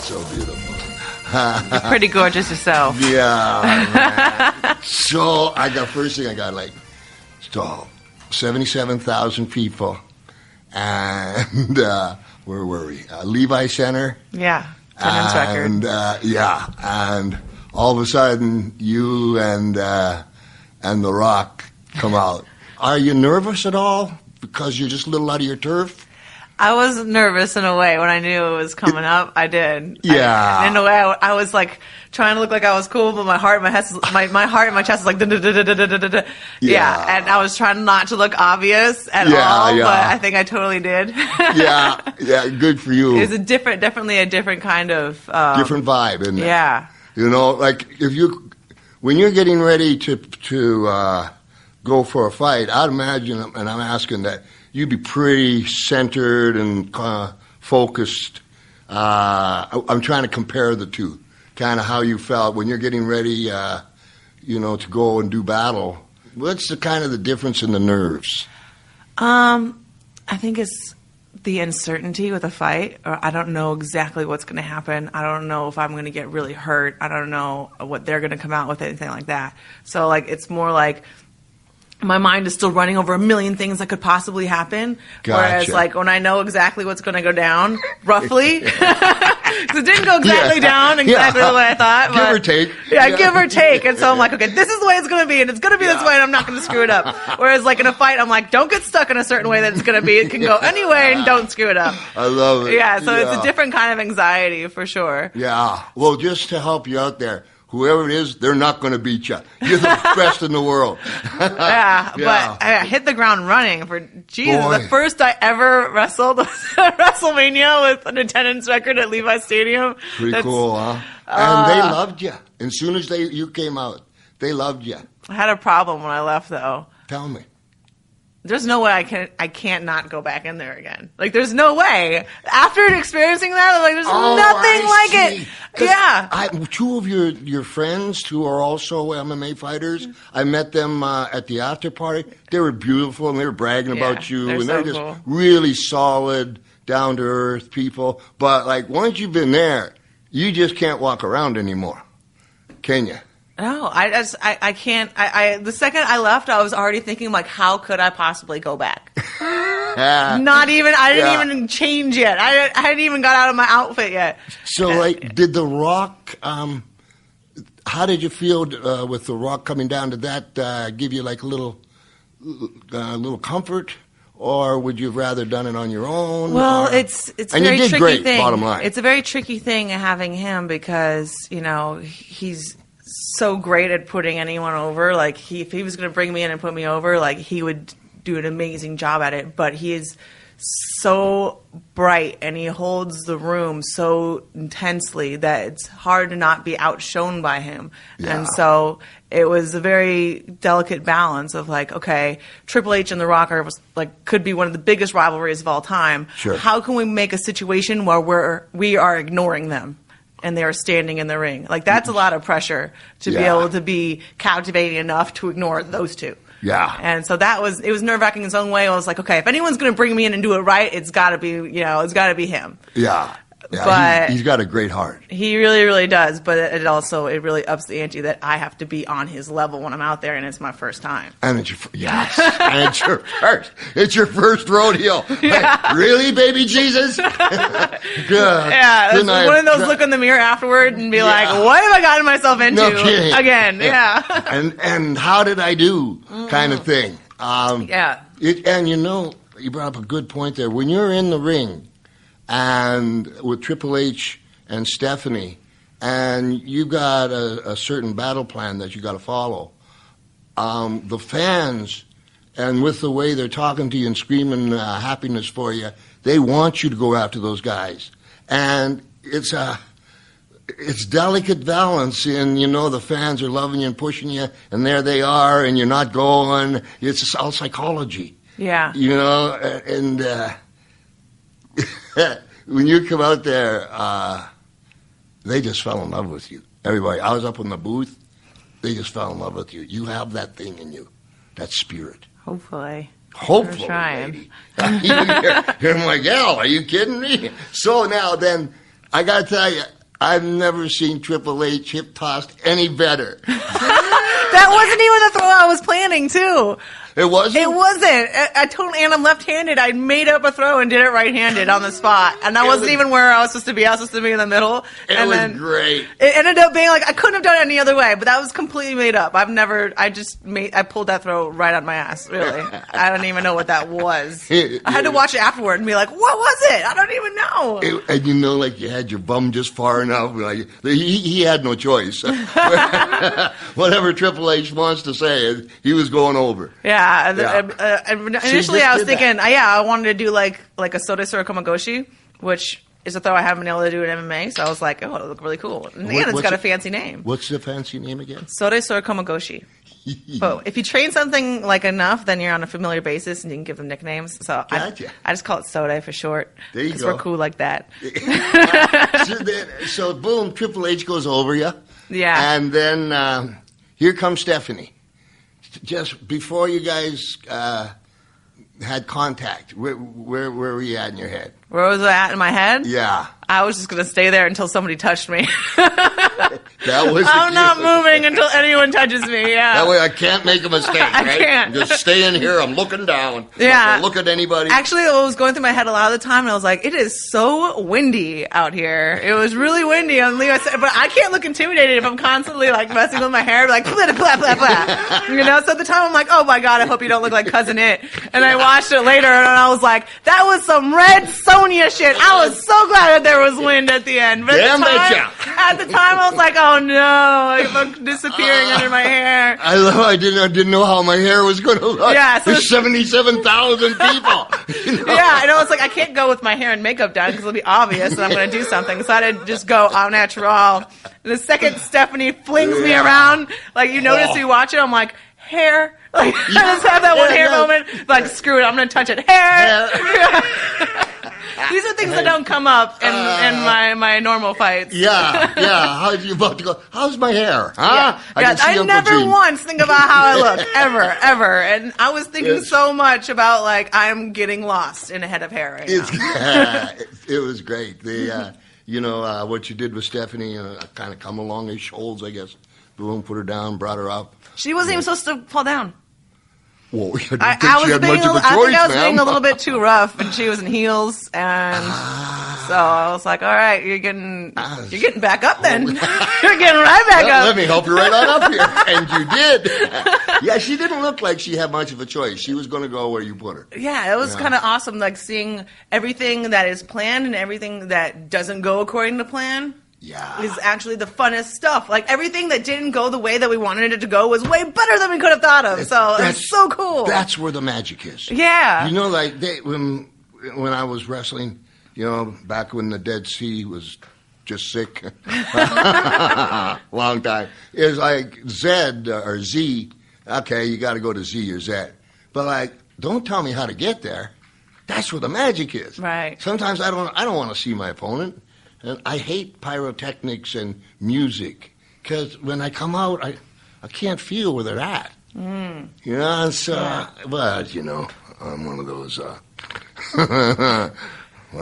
so beautiful. You're pretty gorgeous yourself. Yeah, man. So first thing I got like, 77,000 people. And where were we? Levi Center. Yeah, attendance record. And all of a sudden, you and The Rock come out. Are you nervous at all because you're just a little out of your turf? I was nervous in a way when I knew it was coming up. I did. Yeah. In a way, I was like trying to look like I was cool, but my heart, my heart and my chest was like da-da-da-da-da-da-da. Yeah. And I was trying not to look obvious at all, but I think I totally did. Yeah, good for you. It's definitely a different kind of different vibe, isn't it? Yeah. You know, like when you're getting ready to go for a fight, I'd imagine, and I'm asking that you'd be pretty centered and focused. I'm trying to compare the two, kind of how you felt when you're getting ready, to go and do battle. What's the kind of the difference in the nerves? I think it's the uncertainty with a fight. Or I don't know exactly what's going to happen. I don't know if I'm going to get really hurt. I don't know what they're going to come out with, anything like that. So, like, it's more like my mind is still running over a million things that could possibly happen. Gotcha. Whereas, like, when I know exactly what's going to go down, roughly, because it didn't go exactly down exactly the way I thought. Give or take. Yeah, give or take. And so I'm like, okay, this is the way it's going to be, and it's going to be this way, and I'm not going to screw it up. Whereas, like, in a fight, I'm like, don't get stuck in a certain way that it's going to be. It can go anywhere, and don't screw it up. I love it. Yeah, so it's a different kind of anxiety, for sure. Yeah. Well, just to help you out there, whoever it is, they're not going to beat you. You're the best in the world. But I hit the ground running for Jesus. Boy. The first I ever wrestled was at WrestleMania with an attendance record at Levi Stadium. Pretty cool, huh? And they loved you. As soon as you came out, they loved you. I had a problem when I left, though. Tell me. There's no way I can't not go back in there again. Like, there's no way. After experiencing that, I'm like, there's nothing like it. Yeah. Two of your friends who are also MMA fighters, I met them at the after party. They were beautiful, and they were bragging about you. They're just cool. Really solid, down-to-earth people. But, like, once you've been there, you just can't walk around anymore. Can you? No, I can't. The second I left, I was already thinking, like, how could I possibly go back? I didn't even change yet. I hadn't even got out of my outfit yet. So, like, did The Rock, how did you feel with The Rock coming down? Did that give you, like, a little comfort? Or would you have rather done it on your own? Well, it's a and very you did tricky great, thing. Bottom line. It's a very tricky thing having him because, he's so great at putting anyone over. Like, if he was going to bring me in and put me over, like, he would do an amazing job at it. But he is so bright and he holds the room so intensely that it's hard to not be outshone by him. Yeah. And so it was a very delicate balance of, like, okay, Triple H and The Rock could be one of the biggest rivalries of all time. Sure. How can we make a situation where we are ignoring them and they are standing in the ring? Like, that's a lot of pressure to be able to be captivating enough to ignore those two. Yeah. And so it was nerve-wracking in its own way. I was like, okay, if anyone's going to bring me in and do it right, it's got to be him. Yeah. Yeah, but he's got a great heart. He really, really does. But it really ups the ante that I have to be on his level when I'm out there, and it's my first time. And it's your first rodeo. Yeah. Like, really, baby Jesus? Good. Yeah, one of those look in the mirror afterward and be like, what have I gotten myself into again? Yeah. And how did I do? Kind of thing. You brought up a good point there. When you're in the ring, and with Triple H and Stephanie, and you've got a certain battle plan that you got to follow. The fans, and with the way they're talking to you and screaming happiness for you, they want you to go after those guys. And it's delicate balance in, the fans are loving you and pushing you, and there they are, and you're not going. It's all psychology. Yeah. And when you come out there, they just fell in love with you. Everybody. I was up in the booth. They just fell in love with you. You have that thing in you, that spirit. Hopefully. We're trying. Lady. You're like, hell, are you kidding me? So now then, I got to tell you, I've never seen Triple H hip tossed any better. That wasn't even the throw I was planning, too. It wasn't? It wasn't. I told Ann I'm left-handed. I made up a throw and did it right-handed on the spot. And that wasn't even where I was supposed to be. I was supposed to be in the middle. It was great. It ended up being like, I couldn't have done it any other way, but that was completely made up. I pulled that throw right on my ass, really. I don't even know what that was. I had to watch it afterward and be like, what was it? I don't even know. And you had your bum just far enough. Like, he had no choice. Whatever Triple H wants to say, he was going over. Yeah. Initially, I was thinking, I wanted to do like a Sode Sorokomagoshi, which is a throw I haven't been able to do in MMA. So I was like, it'll look really cool. And it's got a fancy name. What's the fancy name again? Sode Sorokomagoshi. But if you train something like enough, then you're on a familiar basis and you can give them nicknames. So gotcha. I just call it Sode for short. There you go. Because we're cool like that. So boom, Triple H goes over you. Yeah. And then here comes Stephanie. Just before you guys had contact, where were you at in your head? Where was I at in my head? Yeah. I was just going to stay there until somebody touched me. That was I'm not moving until anyone touches me, yeah. That way I can't make a mistake, right? I can't. Just stay in here, I'm looking down. Yeah. Don't look at anybody. Actually, it was going through my head a lot of the time, and I was like, it is so windy out here. It was really windy. But I can't look intimidated if I'm constantly like messing with my hair, like, blah, blah, blah, blah. You know, so at the time I'm like, oh my God, I hope you don't look like Cousin It. And I watched it later, and I was like, that was some Red Sonja shit. I was so glad that there was wind at the end. But at the time, I was like, oh no, I'm disappearing under my hair. I didn't know how my hair was going to look. Yeah, so there's 77,000 people. You know? Yeah, and I was like, I can't go with my hair and makeup done because it'll be obvious that I'm going to do something. So I had to just go au natural. The second Stephanie flings me around, like you notice you watch it, I'm like, hair. Like, I just have that one hair moment. Like, screw it, I'm going to touch it. Hair. These are things that don't come up in my normal fights. Yeah. How's you about to go? How's my hair? Huh? Yeah. I never once think about how I look, ever. And I was thinking so much about, like, I'm getting lost in a head of hair right now. It was great. What you did with Stephanie, kind of come along his shoulders, I guess. Boom, put her down, brought her up. She wasn't even supposed to fall down. Well, I think she had much of a choice, I think I was being a little bit too rough, and she was in heels, and so I was like, "All right, you're getting back up then. You're getting right back up. Let me help you right on up here." And you did. Yeah, she didn't look like she had much of a choice. She was going to go where you put her. Yeah, it was kind of awesome, like seeing everything that is planned and everything that doesn't go according to plan. Yeah. Is actually the funnest stuff. Like, everything that didn't go the way that we wanted it to go was way better than we could have thought of. So it's so cool. That's where the magic is. Yeah. You know, like when I was wrestling, back when the Dead Sea was just sick, long time, it was like Z or Z. Okay, you got to go to Z or Z. But like, don't tell me how to get there. That's where the magic is. Right. Sometimes I don't want to see my opponent. And I hate pyrotechnics and music because when I come out, I can't feel where they're at. Mm. And so, but I'm one of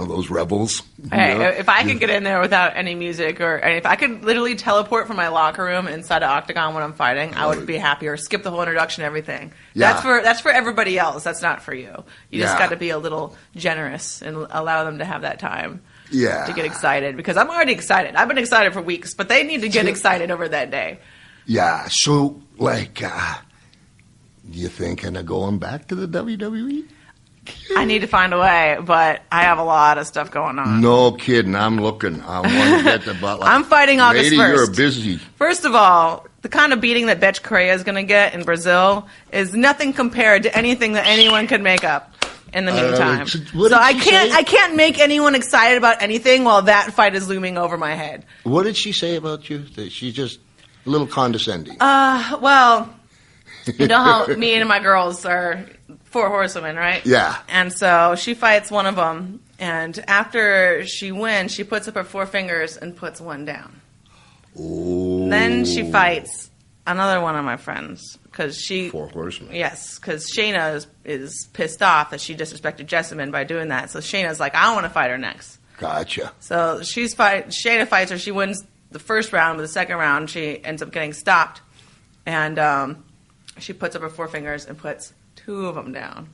those rebels. Hey, if I could get in there without any music, and if I could literally teleport from my locker room inside an octagon when I'm fighting, I would be happier. Skip the whole introduction, everything. Yeah. That's for everybody else. That's not for you. You just got to be a little generous and allow them to have that time. Yeah. To get excited, because I'm already excited. I've been excited for weeks, but they need to get excited over that day. Yeah. So, like, you thinking of going back to the WWE? I need to find a way, but I have a lot of stuff going on. No kidding. I'm looking. I want to get the Butler. I'm fighting August 1st. You're busy. First of all, the kind of beating that Betch Correia is going to get in Brazil is nothing compared to anything that anyone could make up. In the meantime, so I can't make anyone excited about anything while that fight is looming over my head. What did she say about you? That she's just a little condescending. Well, you know how me and my girls are 4 horsewomen, right? Yeah. And so she fights one of them, and after she wins, she puts up her 4 fingers and puts one down. Oh. Then she fights another one of my friends. Because 4 horsemen. Yes, because Shayna is pissed off that she disrespected Jessamine by doing that. So Shayna's like, I want to fight her next. Gotcha. So Shayna fights her. She wins the first round, but the second round she ends up getting stopped, and she puts up her forefingers and puts 2 of them down.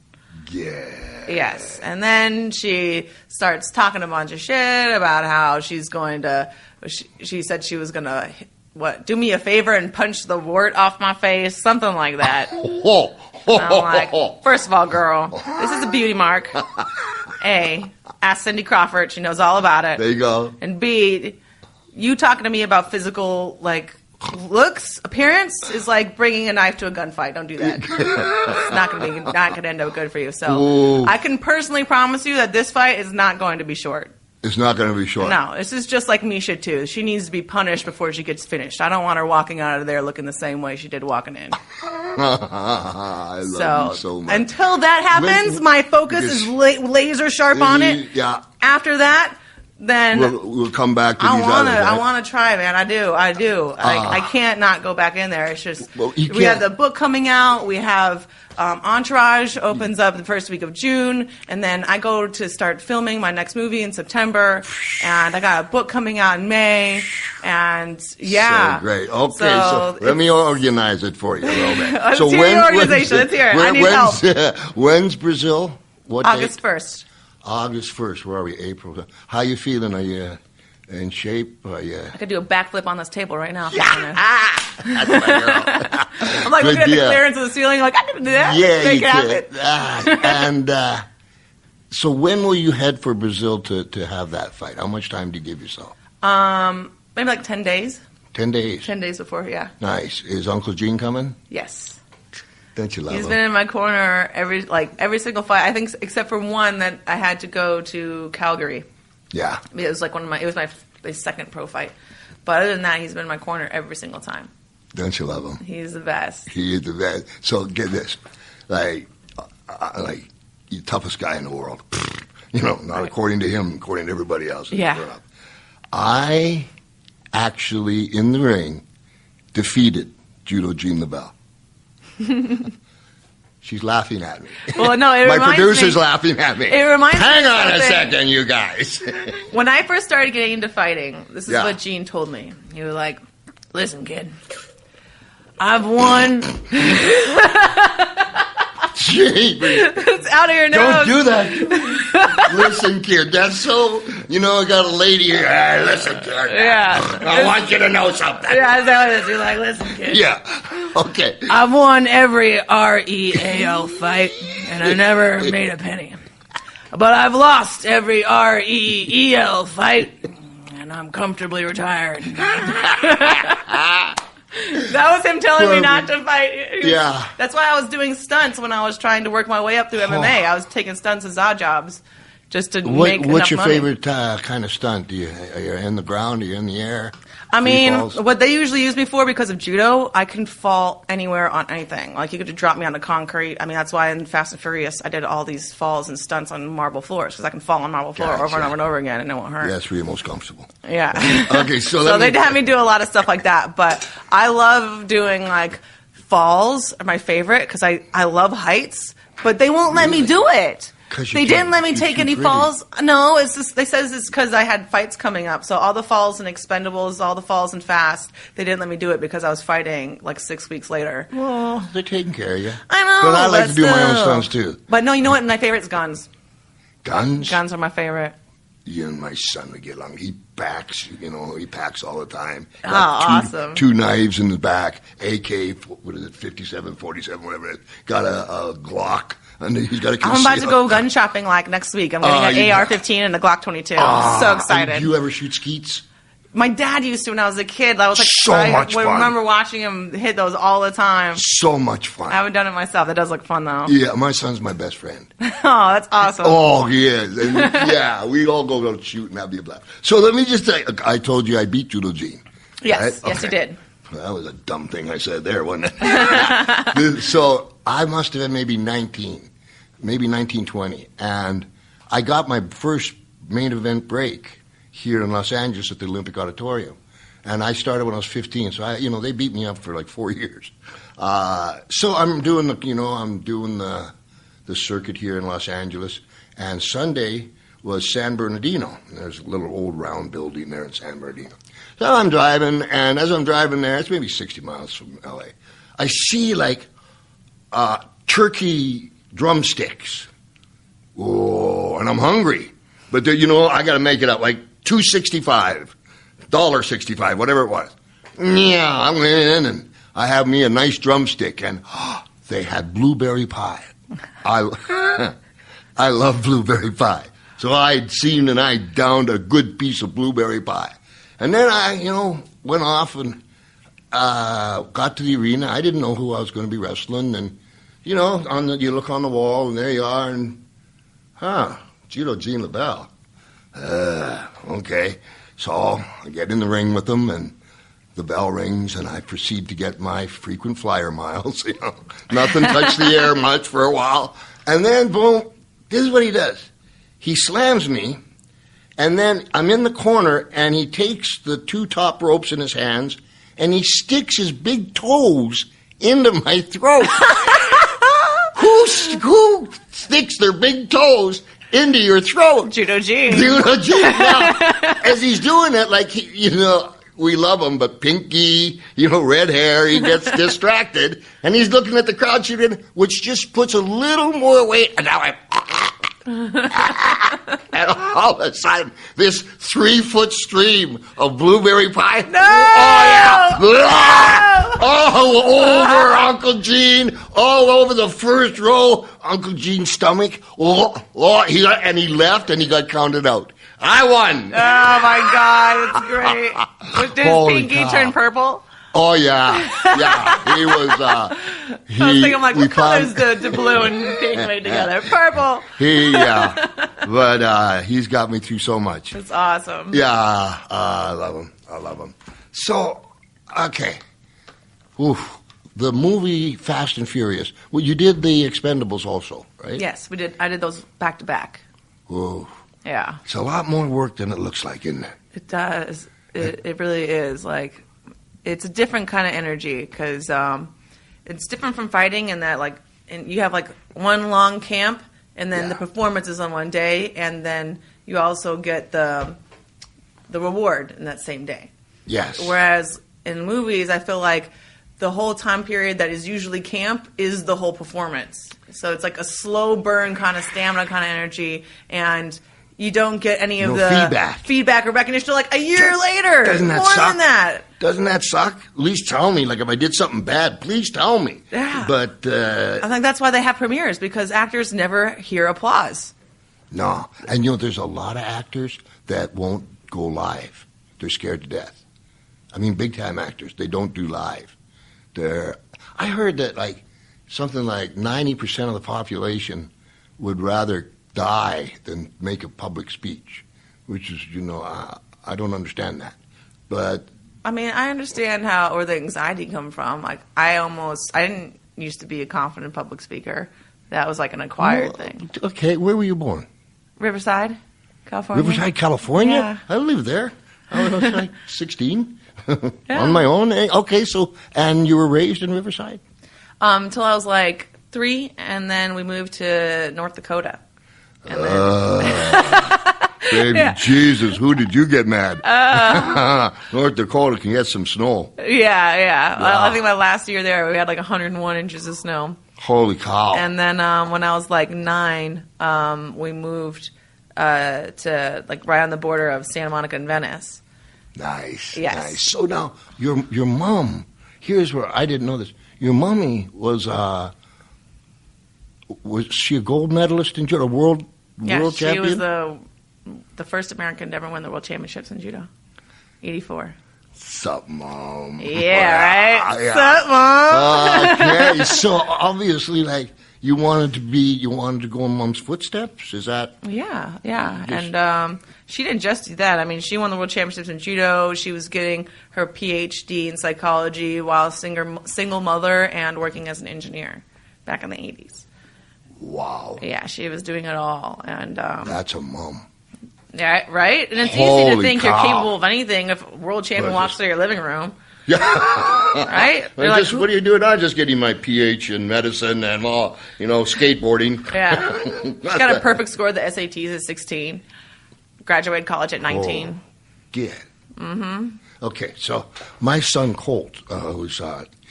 Yeah. Yes, and then she starts talking a bunch of shit about how she's going to. She said she was going to do me a favor and punch the wart off my face, something like that. And I'm like, first of all, girl, this is a beauty mark. A, ask Cindy Crawford. She knows all about it. There you go. And B, you talking to me about physical, like, looks, appearance is like bringing a knife to a gunfight. Don't do that. It's not going to end up good for you. So Ooh. I can personally promise you that this fight is not going to be short. It's not going to be short. No, this is just like Misha, too. She needs to be punished before she gets finished. I don't want her walking out of there looking the same way she did walking in. I love you so much. Until that happens, my focus is laser sharp on it. Yeah. After that, then we'll come back to these others. Right? I want to try, man. I do. I can't not go back in there. It's just we have the book coming out. We have Entourage opens up the first week of June, and then I go to start filming my next movie in September, and I got a book coming out in May, and yeah. So great. Okay, so let me organize it for you a little bit. So let's hear it. I need help. When's Brazil? What August date? 1st. August 1st. Where are we? April. How you feeling? Are you in shape? Are you... I could do a backflip on this table right now. Yeah. That's my girl. I'm like looking at the clearance of the ceiling, like, I can do that. Yeah, Make you it could. And so when will you head for Brazil to have that fight? How much time do you give yourself? Maybe like 10 days. 10 days? 10 days before, yeah. Nice. Is Uncle Gene coming? Yes. Don't you love him? He's been in my corner every single fight. I think except for one that I had to go to Calgary. Yeah. It was like my second pro fight. But other than that, he's been in my corner every single time. Don't you love him? He's the best. He is the best. So get this, like the toughest guy in the world. You know, not according to him, according to everybody else. Yeah. I actually in the ring defeated Judo Jean LaBelle. She's laughing at me. Well, no, my producer's laughing at me. It reminds me. Hang on a second, you guys. When I first started getting into fighting, this is what Gene told me. He was like, "Listen, kid, I've won." Jeepers. It's out of your nose. Don't do that. Listen, kid. That's so. You know, I got a lady here. Hey, listen, kid. Yeah. I want you to know something. Yeah, that's how it is. You're like, listen, kid. Yeah. Okay. I've won every REAL fight, and I never made a penny. But I've lost every REEL fight, and I'm comfortably retired. That was him telling me not to fight. Yeah. That's why I was doing stunts when I was trying to work my way up through MMA. I was taking stunts as odd jobs just to make enough money. What's your favorite kind of stunt? Are you in the ground? Are you in the air? I mean, what they usually use me for, because of judo, I can fall anywhere on anything. Like, you could drop me on the concrete. I mean, that's why in Fast and Furious, I did all these falls and stunts on marble floors, because I can fall on marble floor over and over and over again, and it won't hurt. Yeah, that's where you're most comfortable. Yeah. Okay, so they'd have me do a lot of stuff like that. But I love doing, like, falls are my favorite, because I love heights, but they won't let me do it. They didn't let me take any falls. No, it's just, they says it's because I had fights coming up. So all the falls in Expendables, all the falls in Fast, they didn't let me do it because I was fighting like 6 weeks later. Well, they're taking care of you. I know. But I like to do my own stunts too. But no, you know what? My favorite is guns. Guns? Guns are my favorite. You and my son would get along. He packs, he packs all the time. Awesome. 2 knives in the back, AK, 57, 47, whatever it is. Got a Glock. And he's got a I'm about to go gun shopping like next week. I'm getting an AR-15 and a Glock 22. I'm so excited. Do you ever shoot skeets? My dad used to when I was a kid. I was like, I remember watching him hit those all the time. So much fun. I haven't done it myself. That does look fun though. Yeah, my son's my best friend. Oh, that's awesome. Oh, he is. And yeah, we all go shoot and that'd be a blast. So let me just say, I told you I beat Judo Gene. Yes, right? Yes, you did. That was a dumb thing I said there, wasn't it? So I must have been maybe 1920, and I got my first main event break here in Los Angeles at the Olympic Auditorium, and I started when I was 15. So they beat me up for like 4 years. So I'm doing the circuit here in Los Angeles, and Sunday was San Bernardino. There's a little old round building there in San Bernardino. So I'm driving, and as I'm driving there, it's maybe 60 miles from L.A., I see like turkey drumsticks. Oh, and I'm hungry. But, I got to make it up, like $2.65, $1.65, whatever it was. Yeah, I went in, and I have me a nice drumstick, and they had blueberry pie. I love blueberry pie. So I'd seen, and I downed a good piece of blueberry pie. And then I, went off and got to the arena. I didn't know who I was going to be wrestling. And, you look on the wall, and there you are, and, Judo Gene LaBelle. Okay. So I get in the ring with them, and the bell rings, and I proceed to get my frequent flyer miles. Nothing touched the air much for a while. And then, boom, this is what he does. He slams me, and then I'm in the corner, and he takes the two top ropes in his hands, and he sticks his big toes into my throat. Who sticks their big toes into your throat? Judo Gene. Judo Gene. Now, as he's doing it, like, we love him, but Pinky, red hair, he gets distracted, and he's looking at the crowd shooting, which just puts a little more weight, and now and all of a sudden, this 3-foot stream of blueberry pie. No! Oh, yeah! No! All over Uncle Gene, all over the first row, Uncle Gene's stomach. And he left, and he got counted out. I won. Oh, my God. That's great. Did his pinky turn purple? Oh, yeah. Yeah. He was, I was thinking, like, what colors do blue and pink made together? Purple. But he's got me through so much. It's awesome. Yeah. I love him. So, okay. Oof. The movie Fast and Furious. Well, you did the Expendables also, right? Yes, we did. I did those back to back. Ooh. Yeah. It's a lot more work than it looks like, isn't it? It does. It really is. Like, it's a different kind of energy because it's different from fighting in that, like, and you have, like, one long camp, and then the performance is on one day, and then you also get the reward in that same day. Yes. Whereas in movies, I feel like the whole time period that is usually camp is the whole performance. So it's like a slow burn kind of stamina kind of energy, and you don't get any of the feedback or recognition till like a year later. Doesn't that more suck? Than that. Doesn't that suck? At least tell me. Like, if I did something bad, please tell me. Yeah. But I think that's why they have premieres, because actors never hear applause. No. And, there's a lot of actors that won't go live. They're scared to death. I mean, big-time actors, they don't do live. I heard that, like, something like 90% of the population would rather die than make a public speech, which is, I don't understand that. But I mean, I understand where the anxiety come from. Like, I didn't used to be a confident public speaker. That was like an acquired thing. Okay, where were you born? Riverside, California. Riverside, California? Yeah. I lived there. I was like 16 on my own. Okay, and you were raised in Riverside? Till I was like 3, and then we moved to North Dakota. And then baby Jesus, who did you get mad? North Dakota can get some snow. Yeah. I think my last year there, we had like 101 inches of snow. Holy cow. And then when I was like 9, we moved to like right on the border of Santa Monica and Venice. Nice. Yes. Nice. So now, your mom, here's where I didn't know this. Your mommy was she a gold medalist in judo, world champion? She was the first American to ever win the world championships in judo. 84. Sup, Mom? Yeah, right? Yeah. Sup, Mom? Okay, so obviously, like, you wanted to go in Mom's footsteps? Is that? Yeah. And she didn't just do that. I mean, she won the world championships in judo. She was getting her PhD in psychology while a single mother and working as an engineer back in the 80s. Wow. Yeah, she was doing it all. And that's a mom. Yeah, right? And it's Holy easy to think cow. you're capable of anything if a world champion walks through your living room. Yeah. Right? Like, what are you doing? I'm just getting my PH in medicine and all, skateboarding. Yeah. She got a perfect score at the SATs at 16. Graduated college at 19. Oh, good. Mm-hmm. Okay, so my son Colt,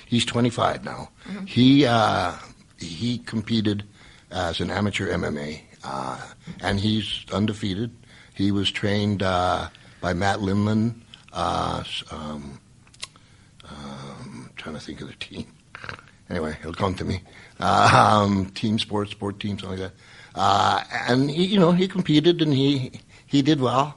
he's 25 now. Mm-hmm. He competed as an amateur MMA, and he's undefeated. He was trained by Matt Limlin. Trying to think of the team. Anyway, he'll come to me. Team sport team, something like that. And he competed and he did well.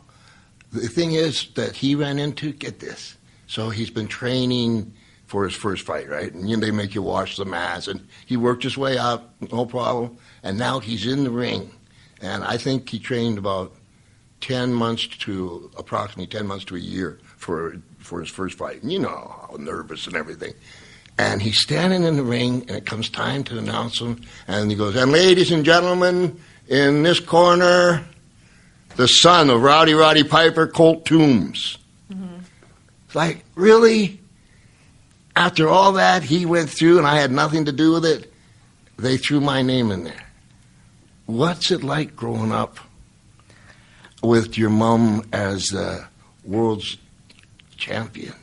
The thing is that he ran into, get this. So he's been training for his first fight, right? And they make you wash the mats, and he worked his way up, no problem. And now he's in the ring, and I think he trained about approximately 10 months to a year for his first fight. And how nervous and everything. And he's standing in the ring, and it comes time to announce him, and he goes, and ladies and gentlemen, in this corner, the son of Roddy Piper, Colt Toombs. Mm-hmm. It's like, really? After all that he went through and I had nothing to do with it, they threw my name in there. What's it like growing up with your mom as the world's champion?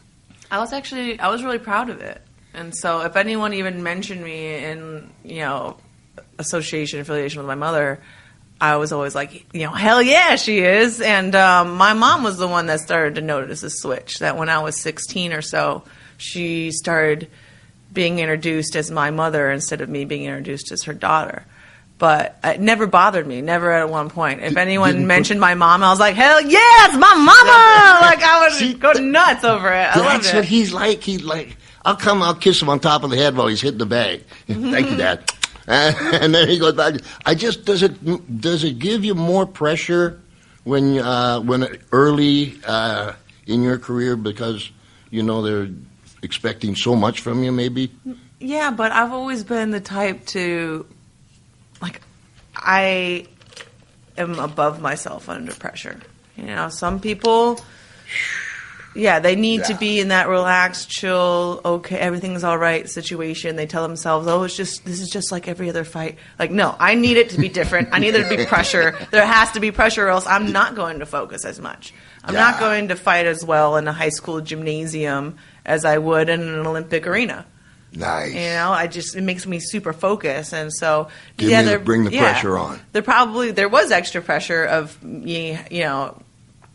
I was really proud of it. And so if anyone even mentioned me in, affiliation with my mother, I was always like, hell yeah, she is. And my mom was the one that started to notice a switch, that when I was 16 or so, she started being introduced as my mother instead of me being introduced as her daughter. But it never bothered me, never at one point. If anyone mentioned my mom, I was like, hell yes, my mama! Like, I would go nuts over it. I loved it. That's what he's like. I'll kiss him on top of the head while he's hitting the bag. Thank you, Dad. And then he goes back. Does it give you more pressure when early in your career because they're expecting so much from you, maybe? Yeah, but I've always been the type to, I am above myself under pressure. Some people, they need to be in that relaxed, chill, okay, everything's all right situation. They tell themselves, this is just like every other fight. Like, no, I need it to be different. I need there to be pressure. There has to be pressure, or else I'm not going to focus as much. I'm not going to fight as well in a high school gymnasium as I would in an Olympic arena. Nice. It makes me super focused, and so bring the pressure on. There was extra pressure of me,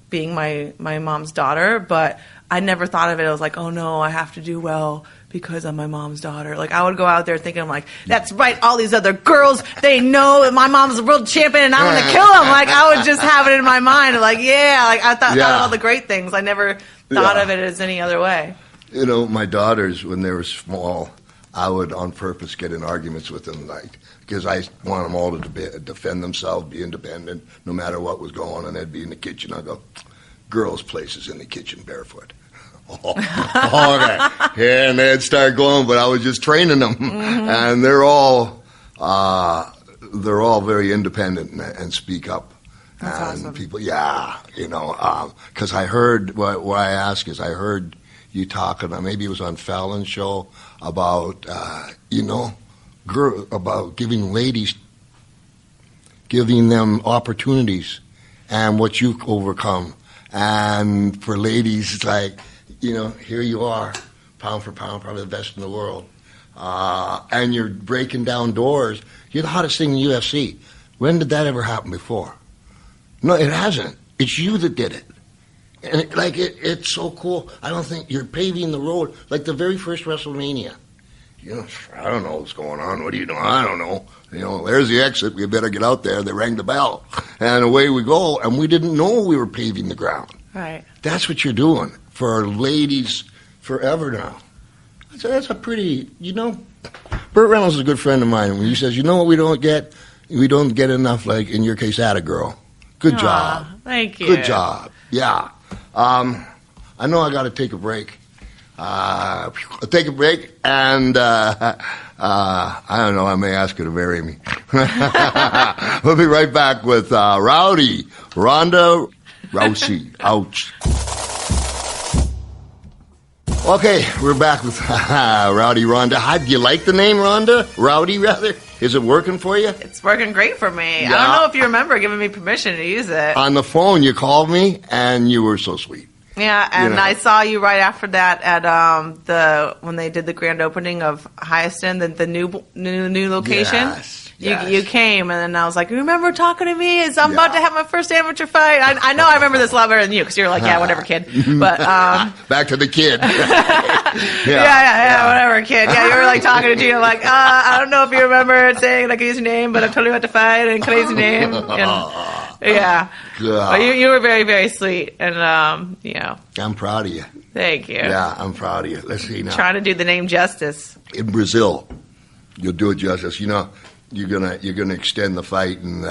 being my mom's daughter, but I never thought of it. I was like, oh no, I have to do well because I'm my mom's daughter. Like, I would go out there thinking, like, that's right, all these other girls, they know that my mom's a world champion and I'm going to kill them. Like, I would just have it in my mind. Like, I thought all the great things. I never thought of it as any other way. My daughters, when they were small, I would on purpose get in arguments with them, because I want them all to defend themselves, be independent, no matter what was going on. And they'd be in the kitchen. I'd go, girls' place is in the kitchen barefoot. Okay. And they'd start going, but I was just training them. Mm-hmm. And they're all very independent and speak up. That's and awesome. People, because I heard, what I ask is, I heard you talking, maybe it was on Fallon's show, about, about giving them opportunities and what you overcome. And for ladies, it's like, here you are, pound for pound, probably the best in the world. And you're breaking down doors. You're the hottest thing in the UFC. When did that ever happen before? No, it hasn't. It's you that did it. And it's so cool. I don't think you're paving the road. Like the very first WrestleMania. I don't know what's going on. What do you know? I don't know. There's the exit. We better get out there. They rang the bell. And away we go. And we didn't know we were paving the ground. Right. That's what you're doing for ladies forever now. So that's a pretty, Burt Reynolds is a good friend of mine. When he says, what we don't get? We don't get enough, like in your case, atta girl. Good job. Thank you. Good job. Yeah. I know I got to take a break. Take a break, and I don't know, I may ask her to marry me. We'll be right back with Ronda Rousey. Ouch. Okay, we're back with Rowdy Ronda. How, do you like the name Ronda? Rowdy, rather? Is it working for you? It's working great for me. Yeah. I don't know if you remember giving me permission to use it. On the phone, you called me, and you were so sweet. Yeah, and I saw you right after that at when they did the grand opening of Hyaston, the new location. Yes. You came, and then I was like, remember talking to me? I'm about to have my first amateur fight. I know I remember this a lot better than you, because you're like, yeah, whatever, kid. But back to the kid. yeah, whatever, kid. Yeah, you were like talking to Gina, like, I don't know if you remember saying like use your name, but I'm totally about to fight and can I use your name? And, yeah, but you were very, very sweet, and I'm proud of you. Thank you. Yeah, I'm proud of you. Let's see now. Trying to do the name justice. In Brazil, you'll do it justice. You know, you're gonna extend the fight and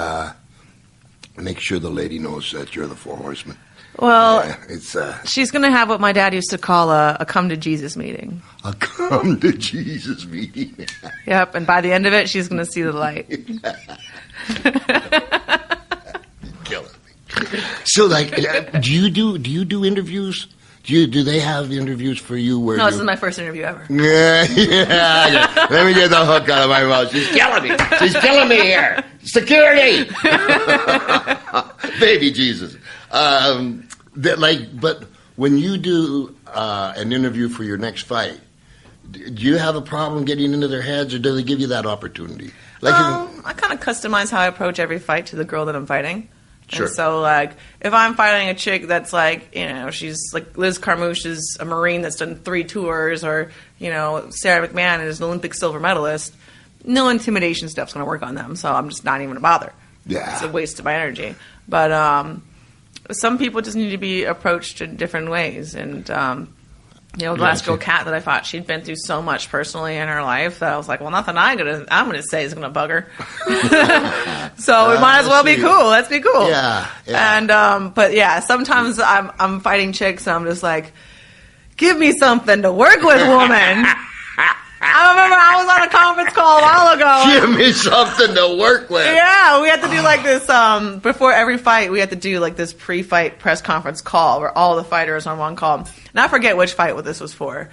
make sure the lady knows that you're the Four Horsemen. Well, yeah, it's she's gonna have what my dad used to call a come to Jesus meeting. A come to Jesus meeting. Yep, and by the end of it, she's gonna see the light. Killing me. So, like, do you do interviews? Do they have interviews for you? Where no, this is my first interview ever. Yeah. Let me get the hook out of my mouth. She's killing me. She's killing me here. Security. Baby Jesus. But when you do an interview for your next fight, do you have a problem getting into their heads, or do they give you that opportunity? I kind of customize how I approach every fight to the girl that I'm fighting. Sure. And so, like, if I'm fighting a chick that's like, she's like Liz Carmouche is a Marine that's done 3 tours, or, Sarah McMahon is an Olympic silver medalist, no intimidation stuff's going to work on them, so I'm just not even going to bother. Yeah. It's a waste of my energy. But some people just need to be approached in different ways, and the last girl, Kat, that I fought, she'd been through so much personally in her life that I was like, well, nothing I'm gonna say is gonna bug her. So we might as well be cool. Let's be cool. Yeah. And but yeah, sometimes I'm fighting chicks and I'm just like, give me something to work with, woman. I remember I was on a conference call a while ago. Give me something to work with. Yeah, we had to do like this, before every fight, we had to do like this pre-fight press conference call where all the fighters on one call. And I forget which fight what this was for.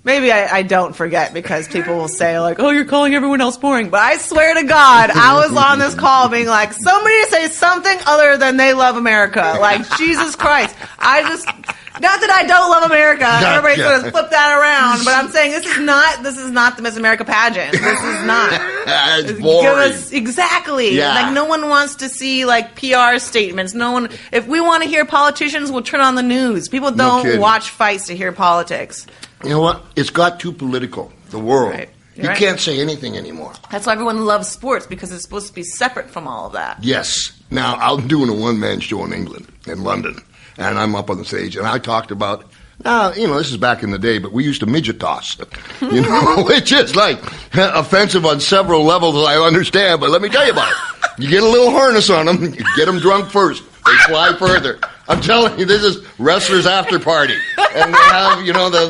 Maybe I don't forget because people will say like, oh, you're calling everyone else boring. But I swear to God, I was on this call being like, somebody say something other than they love America. Like, Jesus Christ. Not that I don't love America. Gotcha. Everybody sort of flip that around, but I'm saying this is not the Miss America pageant. This is not. It's boring. Exactly. Yeah. Like, no one wants to see like PR statements. No one. If we want to hear politicians, we'll turn on the news. People don't watch fights to hear politics. You know what? It's got too political. The world. Right. You can't say anything anymore. That's why everyone loves sports, because it's supposed to be separate from all of that. Yes. Now, I'm doing a one-man show in England, in London. And I'm up on the stage, and I talked about, this is back in the day, but we used to midget toss, which is like offensive on several levels, I understand, but let me tell you about it. You get a little harness on them, you get them drunk first, they fly further. I'm telling you, this is wrestlers after party. And they have,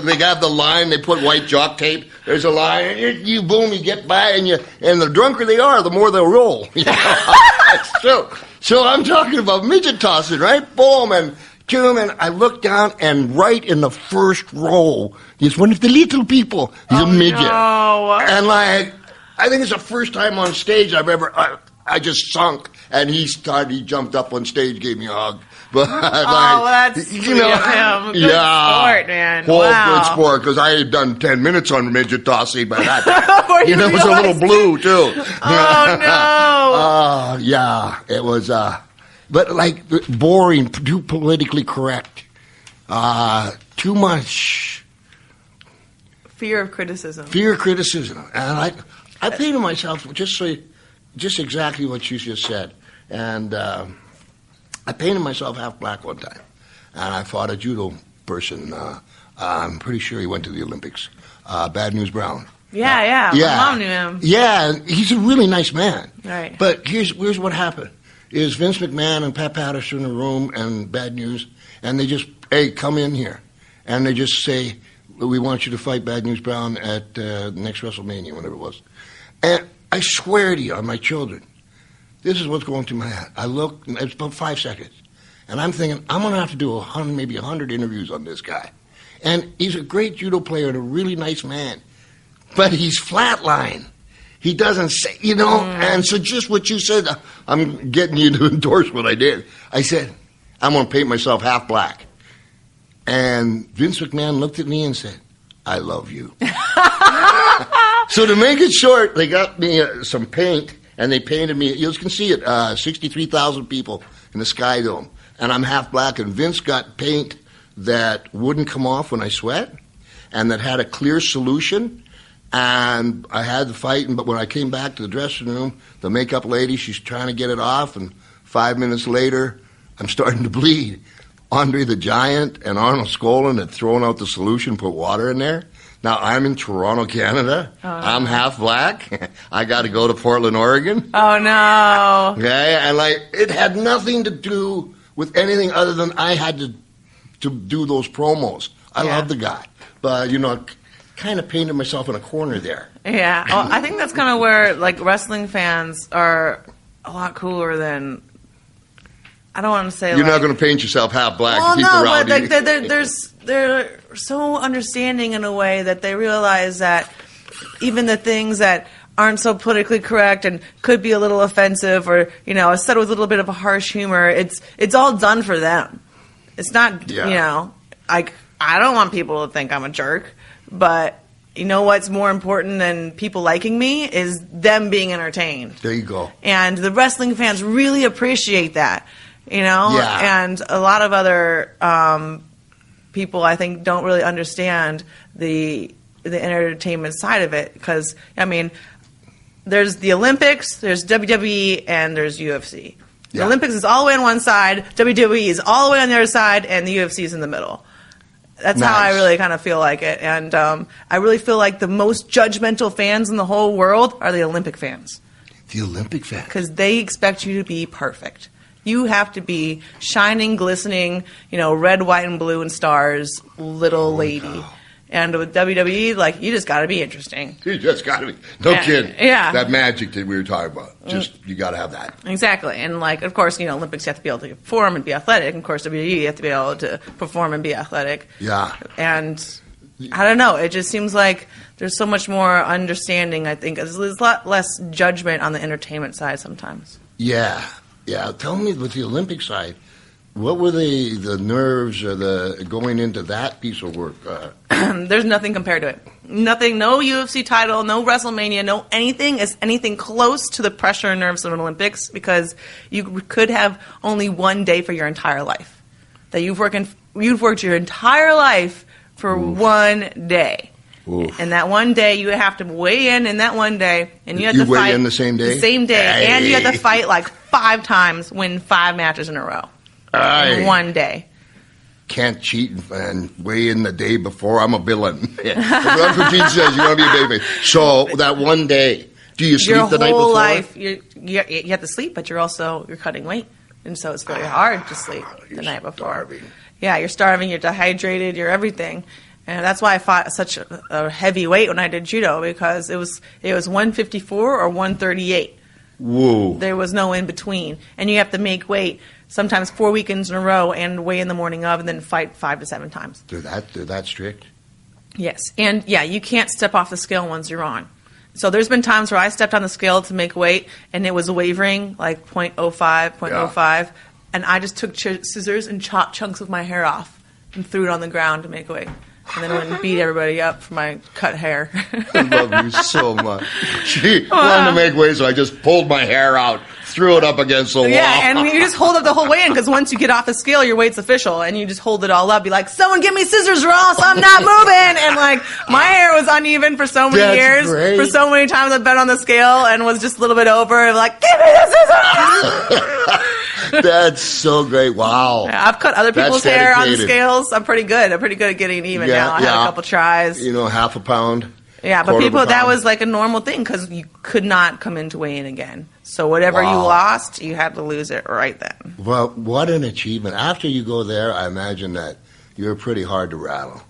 they have the line, they put white jock tape, there's a line, you boom, you get by, and the drunker they are, the more they'll roll. That's true. So I'm talking about midget tossing, right? Boom, and I look down, and right in the first row is one of the little people. He's a midget. No. And I think it's the first time on stage I just sunk, and he jumped up on stage, gave me a hug. But that's sweet of him. Good sport, man. Good sport, because I had done 10 minutes on midget tossing by that time. It was a little blue, too. Oh, no. Yeah, it was... But, boring, too politically correct, too much... Fear of criticism. And I painted myself just exactly what you just said. And I painted myself half black one time. And I fought a judo person. I'm pretty sure he went to the Olympics. Bad News Brown. Yeah. My mom knew him. Yeah, he's a really nice man. Right. But here's what happened. Is Vince McMahon and Pat Patterson in the room and Bad News, and they just, hey, come in here. And they just say, we want you to fight Bad News Brown at the next WrestleMania, whatever it was. And I swear to you, on my children, this is what's going through my head. I look, it's about 5 seconds, and I'm thinking, I'm going to have to do maybe 100 interviews on this guy. And he's a great judo player and a really nice man. But he's flatline. He doesn't say, and so just what you said, I'm getting you to endorse what I did. I said, I'm going to paint myself half black. And Vince McMahon looked at me and said, I love you. So to make it short, they got me some paint, and they painted me. You can see it, 63,000 people in the Sky Dome. And I'm half black, and Vince got paint that wouldn't come off when I sweat and that had a clear solution. And I had the fight, but when I came back to the dressing room, the makeup lady, she's trying to get it off, and 5 minutes later, I'm starting to bleed. Andre the Giant and Arnold Skolin had thrown out the solution, put water in there. Now, I'm in Toronto, Canada. Oh, no. I'm half black. I got to go to Portland, Oregon. Oh, no. Okay, and it had nothing to do with anything other than I had to do those promos. I love the guy. But, kind of painted myself in a corner there. Yeah. Well, I think that's kind of where, wrestling fans are a lot cooler than... I don't want to say you're not going to paint yourself half black. Well, to keep no, but they're so understanding in a way that they realize that even the things that aren't so politically correct and could be a little offensive or said with a little bit of a harsh humor, it's all done for them. It's not I don't want people to think I'm a jerk, but you know what's more important than people liking me is them being entertained. There you go. And the wrestling fans really appreciate that. And a lot of other people, I think, don't really understand the entertainment side of it because, there's the Olympics, there's WWE, and there's UFC. The Olympics is all the way on one side, WWE is all the way on the other side, and the UFC is in the middle. That's how I really kind of feel like it. And I really feel like the most judgmental fans in the whole world are the Olympic fans. The Olympic fans? Because they expect you to be perfect. You have to be shining, glistening, red, white, and blue and stars, little lady. No. And with WWE, you just got to be interesting. You just got to be. No kidding. Yeah. That magic that we were talking about. You got to have that. Exactly. And, of course, Olympics, you have to be able to perform and be athletic. And, of course, WWE, you have to be able to perform and be athletic. Yeah. And I don't know. It just seems like there's so much more understanding, I think. There's a lot less judgment on the entertainment side sometimes. Yeah. Yeah, tell me with the Olympic side, what were the nerves or the going into that piece of work? There's nothing compared to it. Nothing, no UFC title, no WrestleMania, no anything is anything close to the pressure and nerves of an Olympics because you could have only one day for your entire life. That you've worked your entire life for one day. Oof. And that one day, you have to weigh in that one day, and you have to fight in the same day. The same day, Aye. and you have to fight 5 times, win 5 matches in a row in one day. Can't cheat and weigh in the day before. I'm a villain. That's what Gene says. You want to be a baby. So that one day, do you sleep the night before? Your whole life, you have to sleep, but you're cutting weight, and so it's very hard to sleep the night before. Starving. Yeah, you're starving. You're dehydrated. You're everything. And that's why I fought such a heavy weight when I did judo because it was 154 or 138. Whoa! There was no in between, and you have to make weight sometimes 4 weekends in a row and weigh in the morning of, and then fight 5 to 7 times. They're that strict? Yes, and you can't step off the scale once you're on. So there's been times where I stepped on the scale to make weight, and it was wavering 0.05, 0.05, and I just took scissors and chopped chunks of my hair off and threw it on the ground to make weight. And then went and beat everybody up for my cut hair. I love you so much. She wanted to make weight, so I just pulled my hair out, threw it up against the wall. Yeah, and you just hold up the whole way in, because once you get off the scale, your weight's official, and you just hold it all up. Be like, someone give me scissors, Ross, I'm not moving! And, my hair was uneven for so many years. Great. For so many times I've been on the scale and was just a little bit over. Give me the scissors! That's so great. Wow. Yeah, I've cut other people's hair on the scales. I'm pretty good. I'm pretty good at getting even now. I had a couple tries. Half a pound. Yeah, but that was a normal thing because you could not come into weigh-in again. So whatever you lost, you had to lose it right then. Well, what an achievement. After you go there, I imagine that you're pretty hard to rattle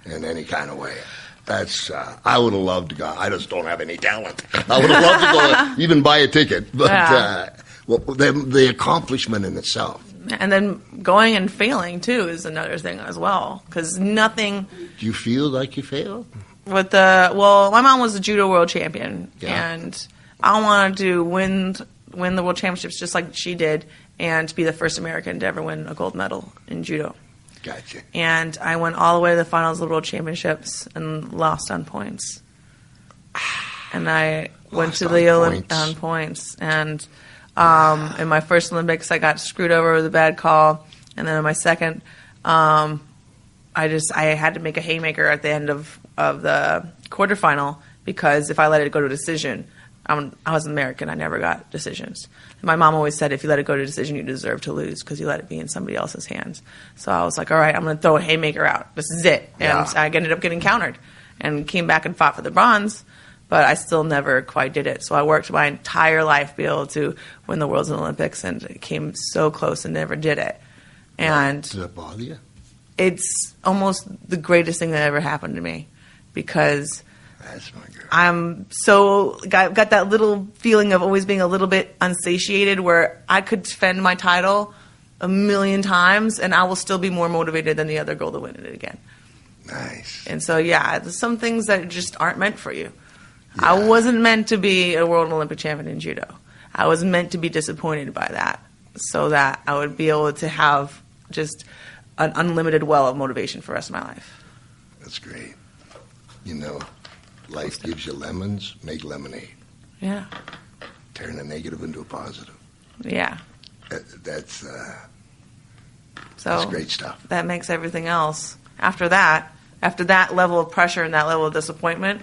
in any kind of way. That's, I would have loved to go. I just don't have any talent. I would have loved to go even buy a ticket. But, the accomplishment in itself. And then going and failing, too, is another thing as well. Because nothing... Do you feel like you failed? Well, my mom was a judo world champion. Yeah. And I wanted to win the world championships just like she did and be the first American to ever win a gold medal in judo. Gotcha. And I went all the way to the finals of the world championships and lost on points. And I went to the Olympics on points. And in my first Olympics, I got screwed over with a bad call. And then in my second, I had to make a haymaker at the end of the quarterfinal because if I let it go to a decision, I was American. I never got decisions. My mom always said, if you let it go to a decision, you deserve to lose because you let it be in somebody else's hands. So I was like, all right, I'm going to throw a haymaker out. This is it. And I ended up getting countered and came back and fought for the bronze, but I still never quite did it. So I worked my entire life to be able to win the Worlds and Olympics and came so close and never did it. And does that bother you? It's almost the greatest thing that ever happened to me because... That's my girl. I'm got that little feeling of always being a little bit unsatiated where I could defend my title a million times and I will still be more motivated than the other girl to win it again. Nice. And so, there's some things that just aren't meant for you. Yeah. I wasn't meant to be a world and Olympic champion in judo. I was meant to be disappointed by that so that I would be able to have just an unlimited well of motivation for the rest of my life. That's great. You know, life gives you lemons, make lemonade. Yeah. Turn a negative into a positive. Yeah. That's great stuff. That makes everything else. After that level of pressure and that level of disappointment,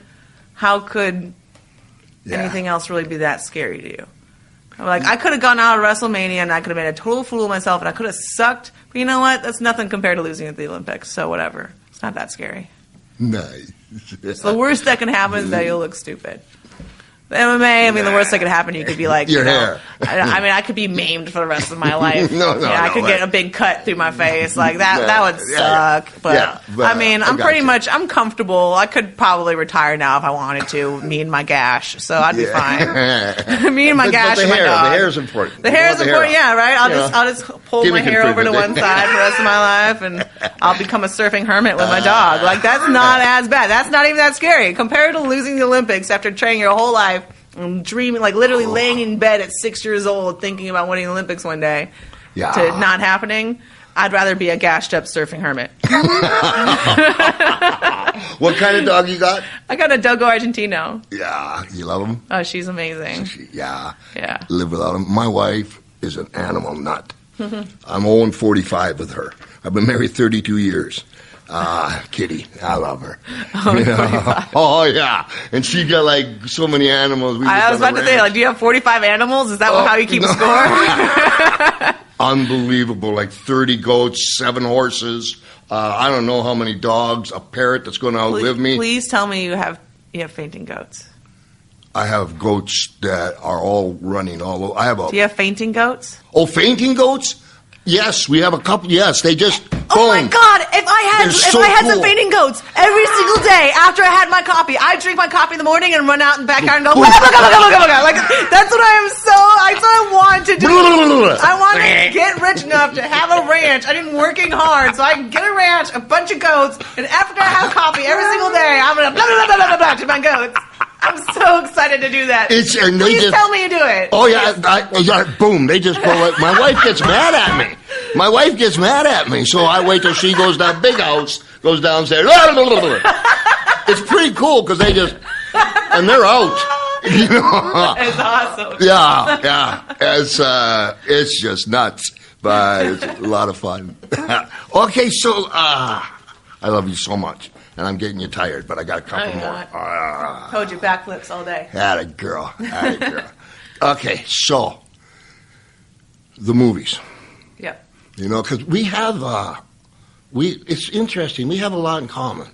how could anything else really be that scary to you? Like, I could have gone out of WrestleMania and I could have made a total fool of myself and I could have sucked. But you know what? That's nothing compared to losing at the Olympics. So whatever. It's not that scary. Nice. So the worst that can happen is that you'll look stupid. The MMA, the worst that could happen, you could be like, your hair. I could be maimed for the rest of my life. I could get a big cut through my face. Like, that would suck. But I'm comfortable. I could probably retire now if I wanted to, me and my gash. So I'd be fine. Me and my gash and my dog. The hair is important. The hair is important, right? I'll just pull my hair over to one side for the rest of my life, and I'll become a surfing hermit with my dog. Like, that's not as bad. That's not even that scary. Compared to losing the Olympics after training your whole life, and dreaming, like literally laying in bed at 6 years old thinking about winning the Olympics one day to not happening, I'd rather be a gashed up surfing hermit. What kind of dog you got? I got a Dogo Argentino. Yeah. You love him? Oh, she's amazing. Yeah. Yeah. Live without him. My wife is an animal nut. I'm 0-45 with her. I've been married 32 years. Kitty, I love her. Oh, yeah. And she got like so many animals. I was about to say, like, do you have 45 animals? Is that how you keep score? Unbelievable. Like 30 goats, 7 horses. I don't know how many dogs, a parrot that's going to outlive me. Please tell me you have fainting goats. I have goats that are all running all over. Do you have fainting goats? Oh, fainting goats? Yes, we have a couple. Yes, they just. Oh my God! If I had some fainting goats every single day after I had my coffee, I'd drink my coffee in the morning and run out in the backyard and go. Like that's what that's what I want to do. I want to get rich enough to have a ranch. I've been working hard so I can get a ranch, a bunch of goats, and after I have coffee every single day, I'm gonna blah blah blah blah blah to my goats. I'm so excited to do that. Please tell me you do it. Oh, yeah. Boom. They just go like, my wife gets mad at me. So I wait till she goes down, big house, goes downstairs. It's pretty cool because they just, and they're out. You know? It's awesome. Yeah. It's just nuts, but it's a lot of fun. Okay, so I love you so much. And I'm getting you tired, but I got a couple more. Told you, backflips all day. Had a girl. Okay, so the movies. Yep. You know, because we have, it's interesting. We have a lot in common.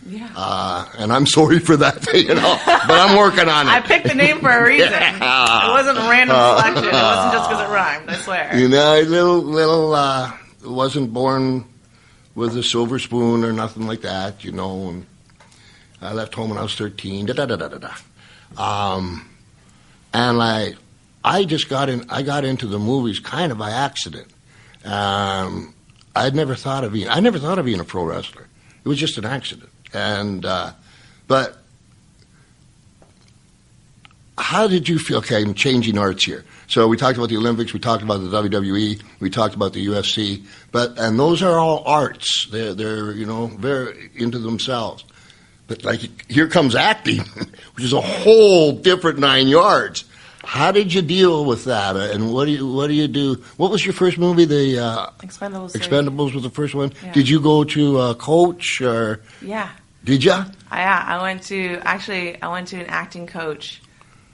Yeah. And I'm sorry for that, but I'm working on it. I picked the name for a reason. It wasn't a random selection. It wasn't just because it rhymed, I swear. You know, wasn't born with a silver spoon or nothing like that, and I left home when I was 13, and I got into the movies kind of by accident, I never thought of being a pro wrestler. It was just an accident. And but how did you feel? Okay, I'm changing arts here. So we talked about the Olympics, we talked about the WWE, we talked about the UFC, and those are all arts. They're very into themselves. But like here comes acting, which is a whole different 9 yards. How did you deal with that? And what do you do? What was your first movie? The Expendables. Expendables was the first one. Yeah. Did you go to a coach or? Yeah. Did you? Yeah, I went to an acting coach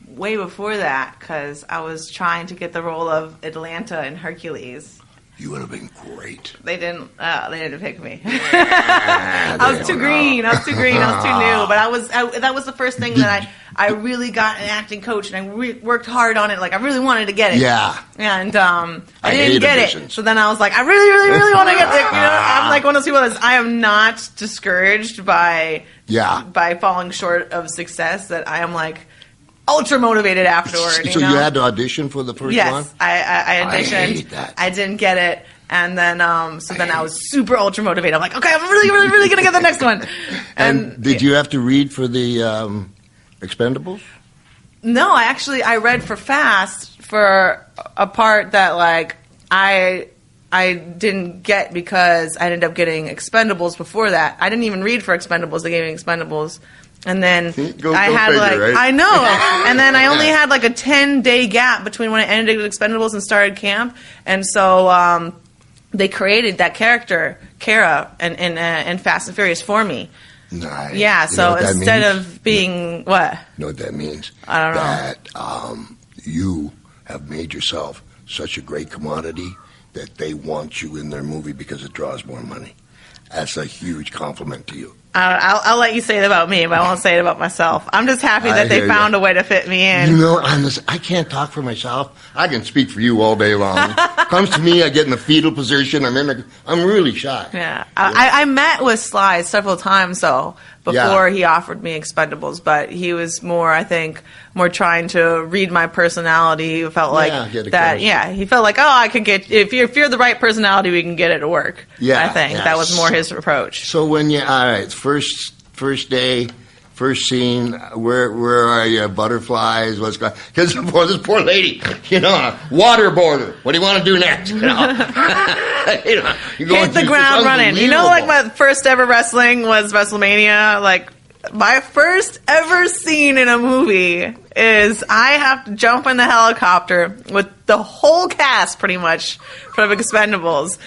way before that because I was trying to get the role of Atlanta in Hercules. You would have been great. They didn't pick me. I was too green. I was too new. But that was the first thing that I really got an acting coach, and I worked hard on it. Like I really wanted to get it. Yeah. And I didn't get it. So then I was like, I really, really, really want to get it. I'm like one of those people I am not discouraged by falling short of success. That I am like ultra motivated afterward. So you had to audition for the first one? Yes, I auditioned. I hate that. I didn't get it. And then, I was super ultra motivated. I'm like, okay, I'm really, really, really going to get the next one. And did you have to read for the Expendables? No, I read for Fast for a part that, like, I didn't get because I ended up getting Expendables before that. I didn't even read for Expendables. They gave me Expendables. And then I had right? I know. And then I only had like a 10-day gap between when I ended Expendables and started camp. And so they created that character, Kara, in Fast and Furious for me. Nice. Yeah, so instead of being what? You know what that means? I don't know. That you have made yourself such a great commodity that they want you in their movie because it draws more money. That's a huge compliment to you. I'll let you say it about me, but I won't say it about myself. I'm just happy that they found a way to fit me in. You know, I can't talk for myself. I can speak for you all day long. Comes to me, I get in the fetal position. I'm really shy. Yeah, I met with Sly several times though before he offered me Expendables, but he was more trying to read my personality. He felt like that. Yeah, he felt like, oh, I could get if you're the right personality, we can get it to work. Yeah, I think that was more his approach. So when you all right, first day. First scene, where are you? Butterflies? What's going? Because this poor lady, waterboarder. What do you want to do next? Hit the ground running. Like my first ever wrestling was WrestleMania. Like my first ever scene in a movie is I have to jump in the helicopter with the whole cast pretty much from Expendables.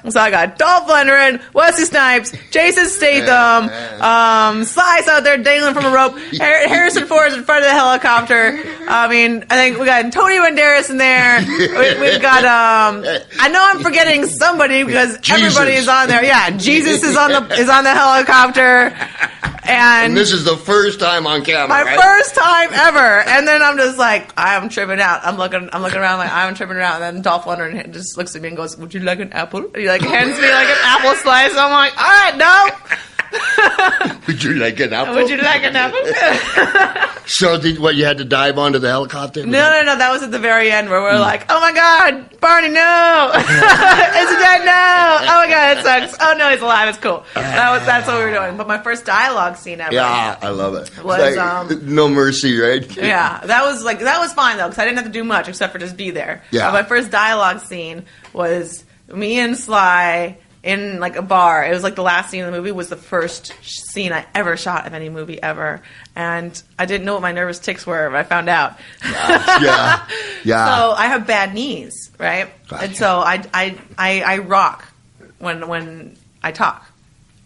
So I got Dolph Lundgren, Wesley Snipes, Jason Statham, Sly's out there dangling from a rope, Harrison Ford's in front of the helicopter. I think we got Tony Banderas in there. We've got, I know I'm forgetting somebody because everybody is on there. Yeah, Jesus is on the helicopter. And this is the first time on camera. My first time ever. And then I'm just like, I'm tripping out. I'm looking around like I'm tripping out. And then Dolph Lundgren just looks at me and goes, "Would you like an apple?" And he hands me like an apple slice. I'm like, all right, no. Would you like an apple? Would you like an apple? So you had to dive onto the helicopter? No. That was at the very end where we're like, oh my God, Barney, no. Is he dead? No. Oh my God, it sucks. Oh no, he's alive. It's cool. That's what we were doing. But my first dialogue scene ever. Yeah, I love it. Was no mercy, right? Yeah, that was fine though because I didn't have to do much except for just be there. Yeah. But my first dialogue scene was me and Sly in like a bar. It was like the last scene of the movie was the first scene I ever shot of any movie ever. And I didn't know what my nervous tics were, but I found out. Yeah. So I have bad knees, right? Gotcha. And so I rock when I talk.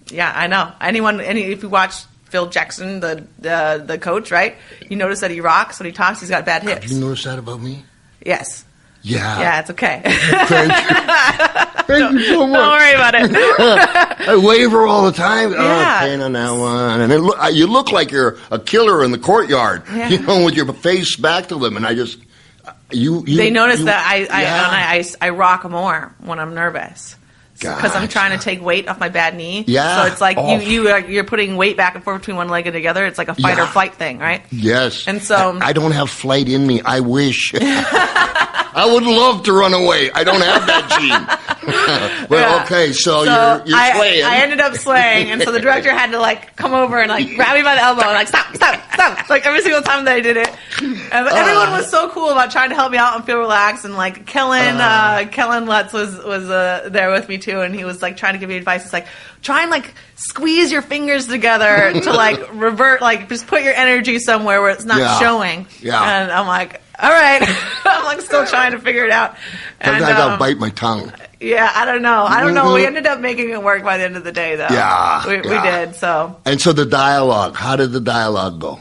Yeah, I know. If you watch Phil Jackson, the coach, right? You notice that he rocks when he talks. He's got bad hips. Have you noticed that about me? Yes. Yeah. Yeah, it's okay. Thank you. Thank you so much. Don't worry about it. I waver all the time. Yeah. Oh, pain on that one. And you look like you're a killer in the courtyard, with your face back to them. And I just, They notice that I rock more when I'm nervous. Because I'm trying to take weight off my bad knee. Yeah. So it's like you're putting weight back and forth between one leg and together. It's like a fight or flight thing, right? Yes. And so I don't have flight in me. I wish. I would love to run away. I don't have that gene. Well, okay, so you're swaying. I ended up swaying, and so the director had to like come over and like grab me by the elbow and like stop, like every single time that I did it. And everyone was so cool about trying to help me out and feel relaxed. And like Kellen Lutz was there with me too, and he was like trying to give me advice. It's like try and like squeeze your fingers together to like revert, like just put your energy somewhere where it's not showing. Yeah. And I'm like, all right, I'm like still trying to figure it out. Sometimes I'll bite my tongue. Yeah, I don't know. We ended up making it work by the end of the day, though. Yeah, we did. So. And so the dialogue. How did the dialogue go?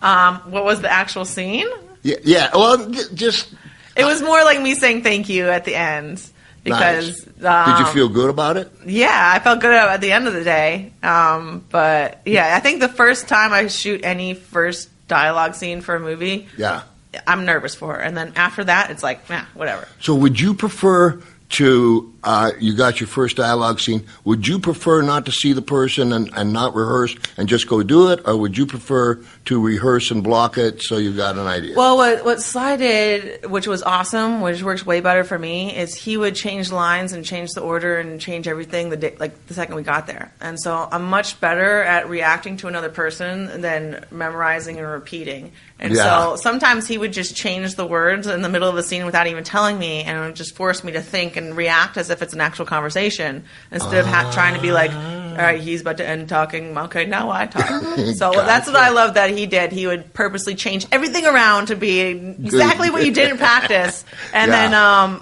What was the actual scene? Yeah. Well, just. It was more like me saying thank you at the end because. Nice. Did you feel good about it? Yeah, I felt good at the end of the day. But yeah, I think the first time I shoot any first dialogue scene for a movie. Yeah. I'm nervous for her. And then after that, it's like, whatever. So would you prefer to, you got your first dialogue scene, would you prefer not to see the person and not rehearse and just go do it? Or would you prefer to rehearse and block it so you've got an idea? Well, what Sly did, which was awesome, which works way better for me, is he would change lines and change the order and change everything the second we got there. And so I'm much better at reacting to another person than memorizing and repeating. And so sometimes he would just change the words in the middle of the scene without even telling me, and it would just force me to think and react as if it's an actual conversation instead of trying to be like, all right, he's about to end talking. Okay, now I talk. So that's what I love that he did. He would purposely change everything around to be exactly what you did in practice, and then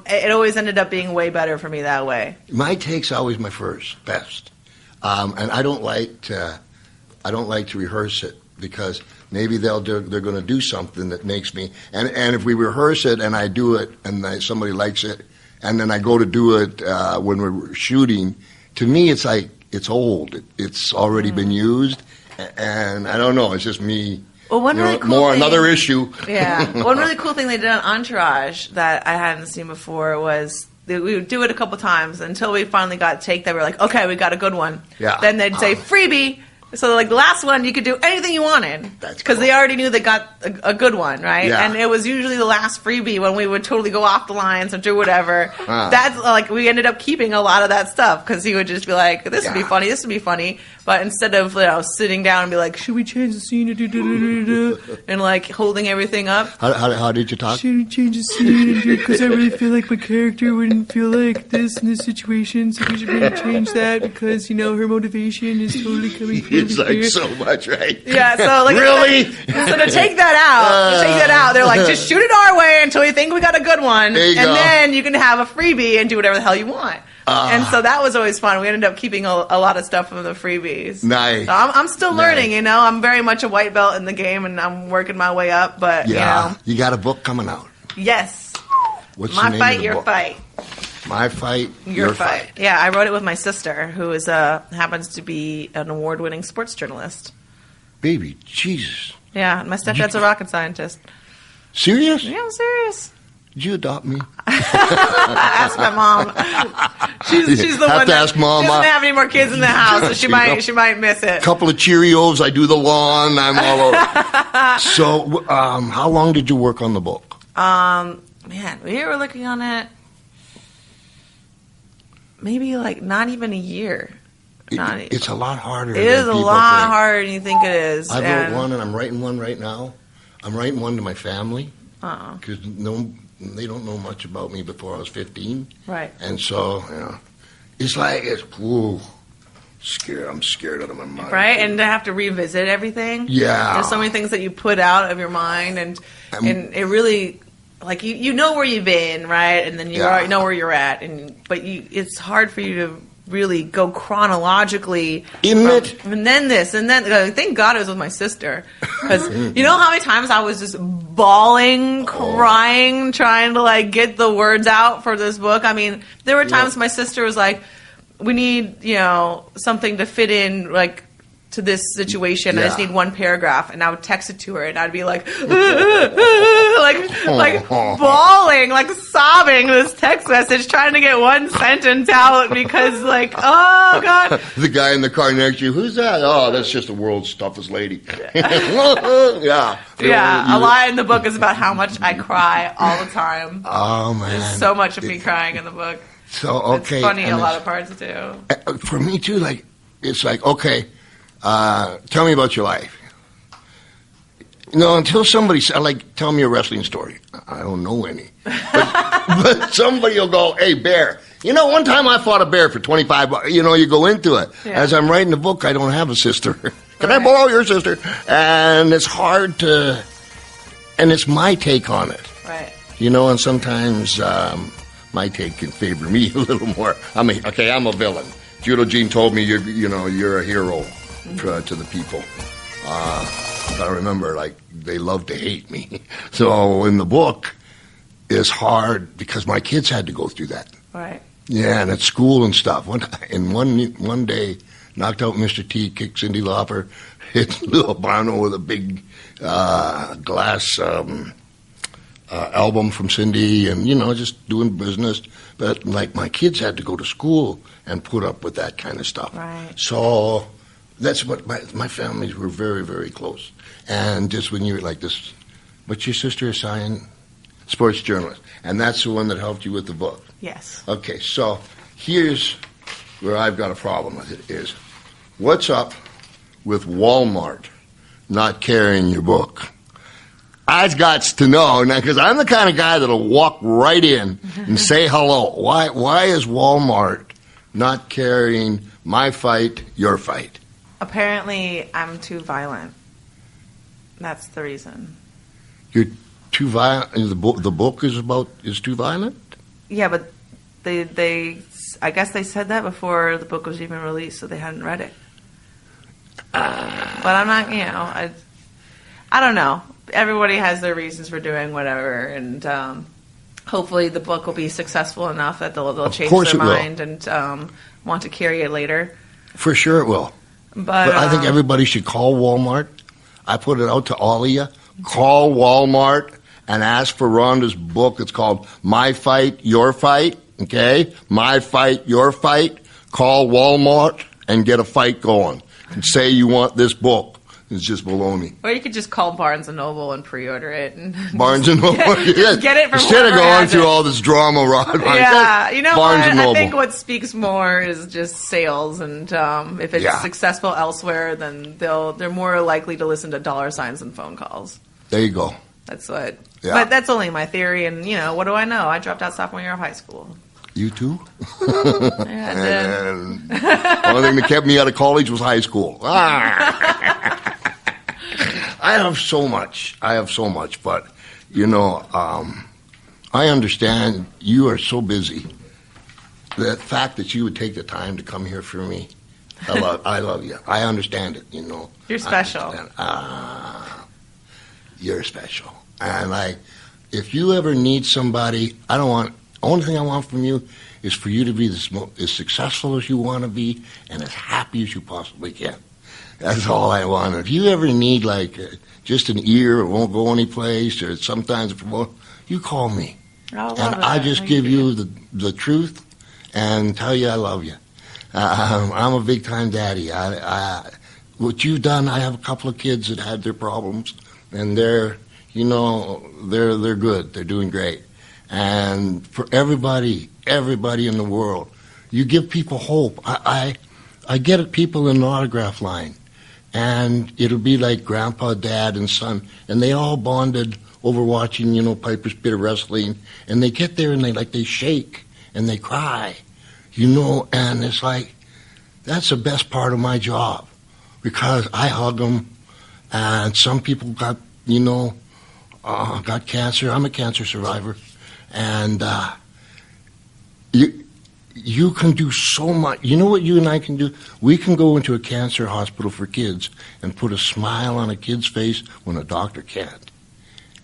it always ended up being way better for me that way. My take's always my best, and I don't like to rehearse it because maybe they're going to do something that makes me and if we rehearse it and I do it and somebody likes it and then I go to do it when we're shooting, to me it's like it's old. It's already been used, and I don't know. It's just me. Well, one really cool thing, another issue. Yeah, one really cool thing they did on Entourage that I hadn't seen before was we would do it a couple times until we finally got a take that we're like, okay, we got a good one. Yeah. Then they'd say freebie. So, like, the last one, you could do anything you wanted. That's because cool. They already knew they got a good one, right? Yeah. And it was usually the last freebie when we would totally go off the lines and do whatever. That's, like, we ended up keeping a lot of that stuff because he would just be like, this would be funny, this would be funny. But instead of, sitting down and be like, should we change the scene? And, like, holding everything up. How did you talk? Should we change the scene? Because I really feel like my character wouldn't feel like this in this situation. So we should really change that because, her motivation is totally coming from It's like so much, right? Yeah, so like really? So to take that out, they're like, just shoot it our way until we think we got a good one, and then you can have a freebie and do whatever the hell you want. And so that was always fun. We ended up keeping a lot of stuff from the freebies. Nice. So I'm still learning, I'm very much a white belt in the game, and I'm working my way up. But you got a book coming out. Yes. What's My the name Fight, of the Your book? Fight. My Fight, Your Fight. Yeah, I wrote it with my sister, who is happens to be an award-winning sports journalist. Baby, Jesus. Yeah, my stepdad's a rocket scientist. Serious? Yeah, I'm serious. Did you adopt me? Ask my mom. She's the one that ask Mom. She doesn't have any more kids in the house, so she might miss it. Couple of Cheerios, I do the lawn, I'm all over. So, how long did you work on the book? Man, we were looking on it maybe like not even a year. It's a lot harder. It is a lot harder than you think it is. I wrote one, and I'm writing one right now. I'm writing one to my family because they don't know much about me before I was 15. Right. And so, it's like scared. I'm scared out of my mind. Right, and to have to revisit everything. Yeah. There's so many things that you put out of your mind, and it really. Like you know where you've been, right? And then you already know where you're at, but it's hard for you to really go chronologically. Isn't it? And then this, and then thank God it was with my sister, because you know how many times I was just bawling, crying, trying to get the words out for this book. I mean, there were times my sister was like, "We need something to fit in to this situation. I just need one paragraph," and I would text it to her, and I'd be like, bawling, sobbing this text message, trying to get one sentence out because, oh God. The guy in the car next to you, who's that? Oh, that's just the world's toughest lady. Yeah. Yeah, a lot in the book is about how much I cry all the time. Oh man, There's so much of me crying in the book. So, okay. It's funny and a lot of parts too. For me, too, like, it's like, okay, tell me about your life. Until somebody tell me a wrestling story. I don't know any. But somebody will go, hey, bear. One time I fought a bear for $25. You go into it. Yeah. As I'm writing the book, I don't have a sister. Can I borrow your sister? And it's hard to, and it's my take on it. Right. And sometimes my take can favor me a little more. I'm a villain. Judo Gene told me you're a hero to the people. I remember, they love to hate me. So in the book, it's hard because my kids had to go through that. Right. Yeah, and at school and stuff. One day, knocked out Mr. T, kicked Cyndi Lauper, hit Lil Bono with a big glass album from Cyndi, and, just doing business. But, my kids had to go to school and put up with that kind of stuff. Right. So that's what my families were very, very close. And just when you're like this, but your sister is sports journalist, and that's the one that helped you with the book. Yes. Okay, so here's where I've got a problem with it is, what's up with Walmart not carrying your book? I've got to know, because I'm the kind of guy that'll walk right in and say hello. Why is Walmart not carrying My Fight, Your Fight? Apparently, I'm too violent. That's the reason. You're too violent? The book is too violent? Yeah, but they I guess they said that before the book was even released, so they hadn't read it. But I'm not, I don't know. Everybody has their reasons for doing whatever, and hopefully the book will be successful enough that they'll change their mind and want to carry it later. For sure it will. But I think everybody should call Walmart. I put it out to all of you. Call Walmart and ask for Ronda's book. It's called My Fight, Your Fight. Okay? My Fight, Your Fight. Call Walmart and get a fight going. And say you want this book. It's just baloney. Or you could just call Barnes & Noble and pre-order it. And Barnes & Noble? Just get it from instead of going through all this drama, Rod. Yeah, Barnes what? & Noble. I think what speaks more is just sales. And if it's successful elsewhere, then they're more likely to listen to dollar signs than phone calls. There you go. That's what. Yeah. But that's only my theory. And, what do I know? I dropped out sophomore year of high school. You too? Yeah, and the only thing that kept me out of college was high school. I have so much, but, I understand you are so busy. The fact that you would take the time to come here for me, I love you. I understand it, You're special. You're special. And, if you ever need somebody, only thing I want from you is for you to be as successful as you want to be and as happy as you possibly can. That's all I want. If you ever need just an ear or won't go anyplace or sometimes you call me. I just give you the truth and tell you I love you. I'm a big time daddy. What you've done, I have a couple of kids that had their problems and they're good. They're doing great. And for everybody in the world, you give people hope. I get people in an autograph line, and it'll be like grandpa, dad, and son, and they all bonded over watching, Piper's Pit of Wrestling, and they get there and they shake and they cry, and it's that's the best part of my job because I hug them, and some people got cancer. I'm a cancer survivor. And you can do so much. You know what you and I can do? We can go into a cancer hospital for kids and put a smile on a kid's face when a doctor can't.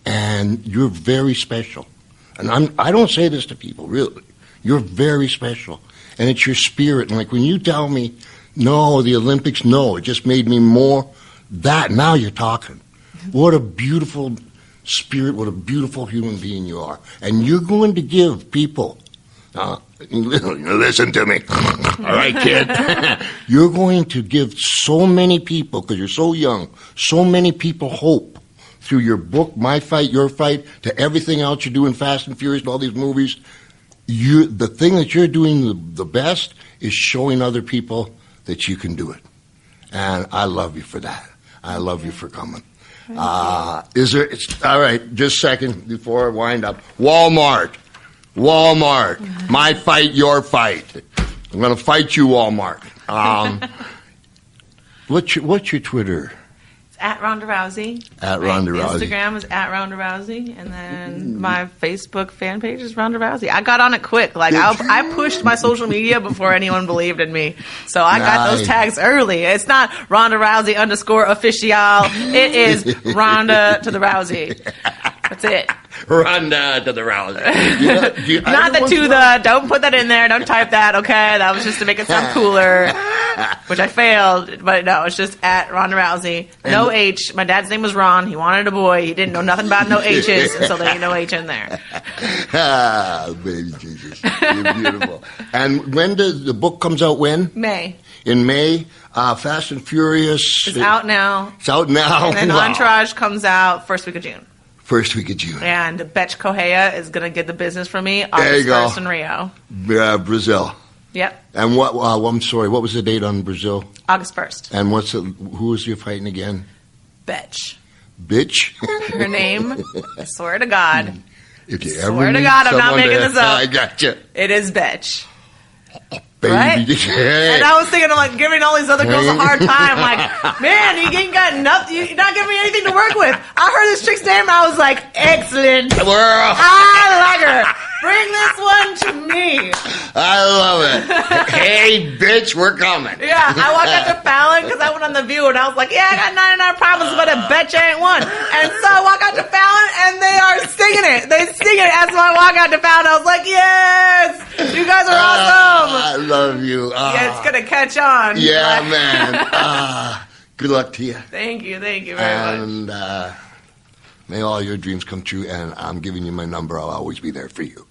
And you're very special. And I don't say this to people, really. You're very special. And it's your spirit. And when you tell me, no, the Olympics, no, it just made me more that. Now you're talking. What a beautiful spirit, what a beautiful human being you are. And you're going to give people, listen to me, all right, kid? You're going to give so many people, because you're so young, so many people hope through your book, My Fight, Your Fight, to everything else you do in Fast and Furious and all these movies. the thing that you're doing the best is showing other people that you can do it. And I love you for that. I love you for coming. Is there, all right, just a second before I wind up. Walmart. My fight, your fight. I'm going to fight you, Walmart. What's your Twitter? It's at Ronda Rousey. At Ronda Rousey. Instagram is at Ronda Rousey. And then my Facebook fan page is Ronda Rousey. I got on it quick. Like, I pushed my social media before anyone believed in me. So I got those tags early. It's not Ronda Rousey _official. It is Ronda to the Rousey. That's it. Ronda to the Rousey. Not the to the. Don't put that in there. Don't type that. Okay, that was just to make it sound cooler, which I failed. But no, it's just at Ronda Rousey. No H. My dad's name was Ron. He wanted a boy. He didn't know nothing about no H's, and so there ain't no H in there. Baby Jesus, you're beautiful. And when does the book comes out? When? May. In May. Fast and Furious. It's out now. It's out now. And then Entourage comes out first week of June. First week of June. And Betch Correia is going to get the business from me there you go. August 1st in Rio. Brazil. Yep. And what? I'm sorry. What was the date on Brazil? August 1st. And who was you fighting again? Betch. Bitch. Her name. I swear to God. If you swear to God, I'm not making this up. I gotcha. It is Betch. Baby. Right? And I was thinking, I'm like, giving all these other girls a hard time. Like, man, you ain't got nothing. You're not giving me anything to work with. I heard this chick's name, and I was like, excellent. I like her. Bring this one to me. I love it. Hey, bitch, we're coming. Yeah, I walked out to Fallon because I went on The View, and I was like, yeah, I got 99 problems, but a bet you ain't one. And so I walk out to Fallon, and they are singing it. They sing it as I walk out to Fallon. I was like, yes, you guys are awesome. I love you. Yeah, it's going to catch on. Yeah, man. Good luck to you. Thank you very much. And may all your dreams come true, and I'm giving you my number. I'll always be there for you.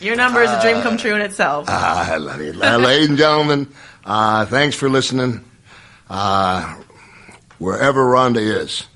Your number is a dream come true in itself. I love you. Ladies and gentlemen, thanks for listening. Wherever Ronda is,